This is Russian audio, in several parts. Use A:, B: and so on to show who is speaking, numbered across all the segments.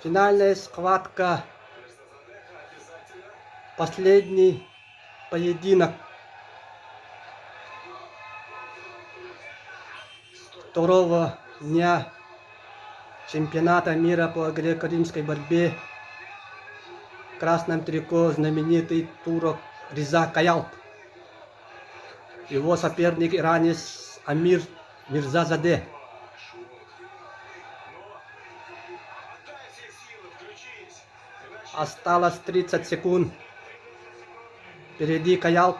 A: Финальная схватка. Последний поединок второго дня чемпионата мира по греко-римской борьбе. В красном трико знаменитый турок Реза Каялп. Его соперник иранец Амир Мирзазаде. Осталось 30 секунд. Впереди Каялп.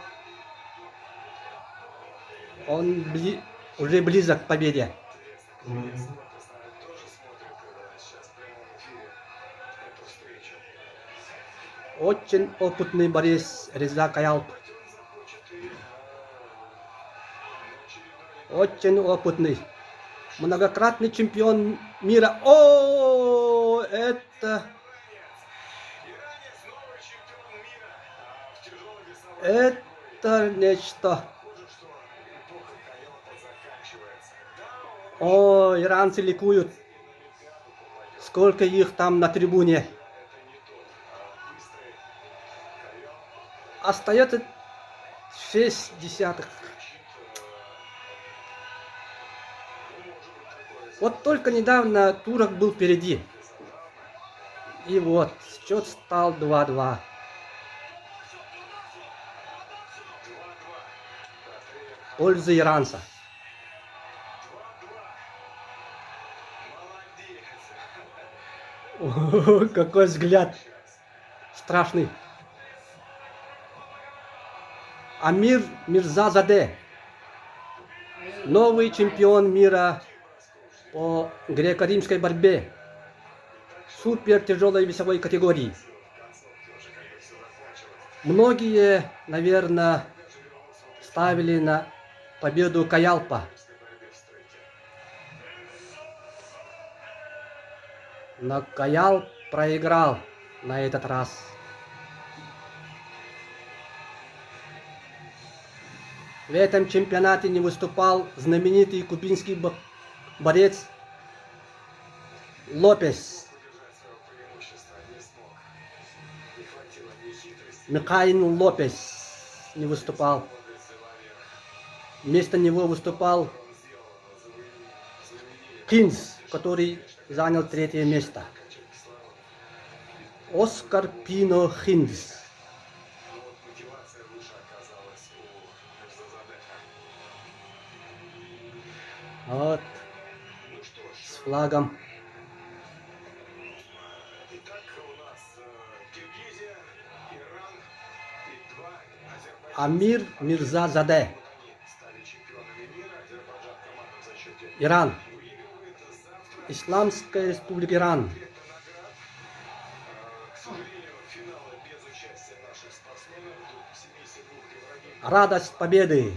A: Он уже близок к победе. Очень опытный борец Реза Каялп. Очень опытный. Многократный чемпион мира. О, это нечто. О, иранцы ликуют. Сколько их там на трибуне. Остается 0,6. Вот только недавно турок был впереди. И вот, счет стал 2-2. В пользу иранца. О, какой взгляд страшный. Амир Мирзазаде. Новый чемпион мира по греко-римской борьбе. Супер тяжелой весовой категории. Многие, наверное, ставили на победу Каялпа. Но Каялп проиграл на этот раз. В этом чемпионате не выступал знаменитый кубинский борец Лопес. Микаил Лопес не выступал. Вместо него выступал Хинз, который занял 3-е место. Оскар Пино Хинз. Вот, с флагом. Амир Мирзазаде. Иран. Исламская республика Иран. Радость победы!